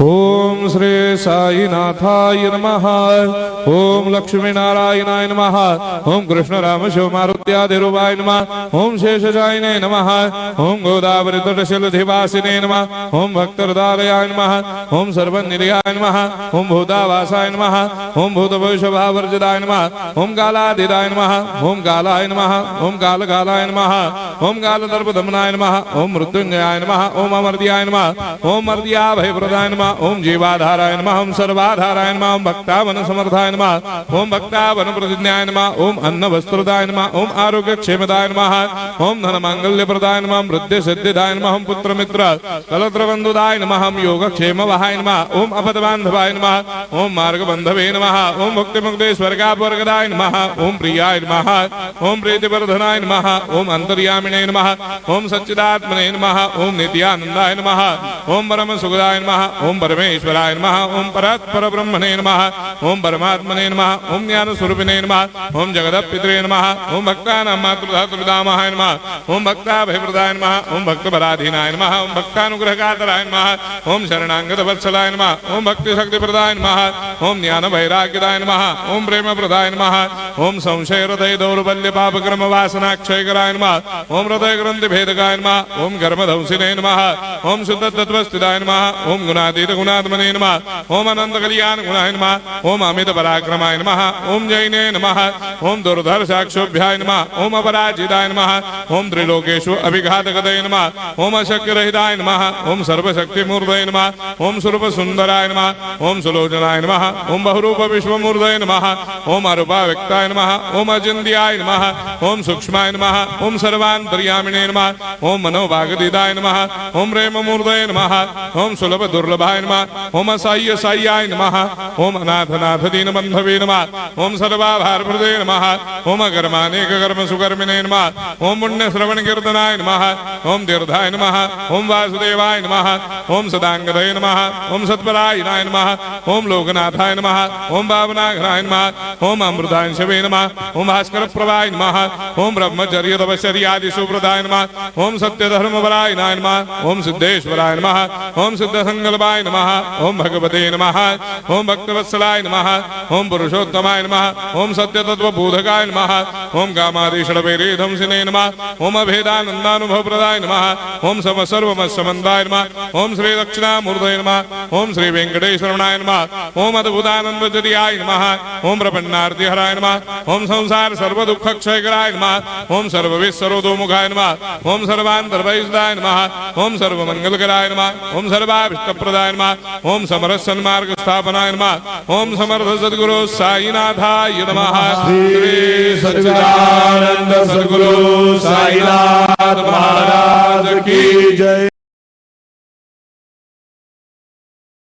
ओम श्री साईनाथाय नमः। ओम लक्ष्मी नारायणाय नमः। ओम कृष्ण राम शिव मारुत्यादिरूपाय नमः। ओम शेषशायिने नमः। ओम गोदावरी तटशिलधिवासिने नमः। ओम भक्तहृदयाय नमः। ओम सर्वनिलयाय नमः। ओम भूतावासाय नमः। ओम भूतभविष्यभावर्जिताय नमः। ओम कालाधीराय नमः। ओम कालाय नमः। ओम कालकालाय नमः। ओम कालदर्पदमनाय नमः। ओम मृत्युंजयाय नमः। ओम अमर्त्याय नमः। ओम मर्त्याभयप्रदाय नमः। ओम जीवाधाराय नमः। ओम सर्वाधाराय नमः। ओम भक्तावन समर्थाय नमः। ओम भक्तावन प्रतिज्ञाय नमः। ओम अन्न वस्त्रदाय नमः। ओम आरोग्य क्षेमदाय नमः। ओम धन मांगल्य प्रदाय नमः। ओम वृद्धि सिद्धिदाय नमः। ओम पुत्र मित्र कलत्र बंधुदाय नमः। ओम योग क्षेम वहाय नमः। ओम अपद बांधवाय नमः। ओम मार्ग बंधवे नमः। ओम भक्ति मुक्ति स्वर्गापवर्गदाय नमः। ओम प्रियाय नमः। ओम प्रीतिवर्धनाय नमः। ओम अंतर्यामिने नमः। ओम सच्चिदात्मने नमः। ओम नित्यानंदाय नमः। ओम परम सुखदाय नमः। ओम परमेश्वराय नमः। ओम परात्पर ब्रह्मणे नमः। ओम परमात्मने नमः। ओम ज्ञान स्वरूपिणे नमः। ओम जगदपितरे नमः। ओम भक्तानां मातृधातुर्धामाय नमः। ओम भक्ताभयप्रदाय नमः। ओम भक्तपराधीनाय नमः। ओम भक्तानुग्रहकातराय नमः। ओम शरणागत वत्सलाय नमः। ओम भक्ति शक्ति प्रदाय नमः। ओम ज्ञान वैराग्यदाय नमः। ओम प्रेम प्रदाय नमः। ओम संशय हृदय दौर्बल्य पाप कर्म वासना क्षयकराय नमः। ओम हृदय ग्रंथि भेदकाय नमः। ओम कर्मधंसिने नमः। ओम शुद्ध तत्वस्थिताय नमः। ओम गुणातीत गुणात्मने नमः। ओम अनंत कल्याण गुणाय नमः। ओम अमित पराक्रमाय नमः। ओम जैने नमः। ओम दुर्धर्षाक्षोभ्याय नमः। ओम अपराजिताय नमः। ओम त्रिलोकेषु अभिघातगतये नमः। ओम अशक्यरहिताय नमः। ओम सर्वशक्तिमूर्तये नमः। ओम स्वरूप सुंदराय नमः। ओम सुलोचनाय नमः। ओम बहुरूप विश्वमूर्तये नमः। ओम अरूपाव्यक्ताय नमः। ओम अचिन्त्याय नमः। ओम सूक्ष्माय नमः। ओम सर्वान्तर्यामिणे नमः। ओम मनोभागदिताय नमः। ओम प्रेममूर्तये नमः। ओम सुलभ दुर्लभाय नमः। ओम असाह्य साह्याय नमः। ओम अनाथनाथ दीनबन्धवे नमः। ओम सर्वाभारप्रदे नमः। ओम अकर्मानेक कर्म सुकर्मिणे नमः। ओम पुण्य श्रवण कीर्तनाय नमः। ओम तीर्थाय नमः। ओम वासुदेवाय नमः। ओम सदांगदये नमः। ओम सत्परायणाय नमः। ओम लोकनाथाय नमः। ओम भावनाघ्राय नमः। ओम अमृतांशवे नमः। ओम भास्कर प्रभाय नमः। ओम ब्रह्मचर्य तपश्चर्यादि सुप्रदाय नमः। ओम सत्यधर्मपरायणाय नमः। ओम सिद्धेश्वराय नमः। ओम सिद्ध संकल्पाय नमः। ओम भगवते नमः। ओम भक्तवत्सलाय नमः। ओम पुरुषोत्तमाय नमः। ओम सत्यतत्त्वबोधकाय नमः। ओम कामादिषडवैरेधंसिने नमः। ओम अभेदानन्दानुभवप्रदाय नमः। ओम सर्वमस्समन्दाय नमः। ओम श्री दक्षिणामूर्तये नमः। ओम श्री वेंकटेश्वरनाय नमः। ओम अद्भुतानन्दजटियाय नमः। ओम प्रपन्नार्तिहराय नमः। ओम संसार सर्वदुःखक्षयकराय नमः। ओम सर्वविश्वरोधोमुखाय नमः। ओम सर्वान्तर्भयदाय नमः। ओम सर्वमंगलकराय नमः। ओम सर्वाभिष्टप्रदाय नमः। ओम समरस सन्मार्ग स्थापनाय नमः। ओम समर्थ सद्गुरु साईनाथाय नमः। श्री सच्चिदानंद सद्गुरु साईनाथ महाराज की जय।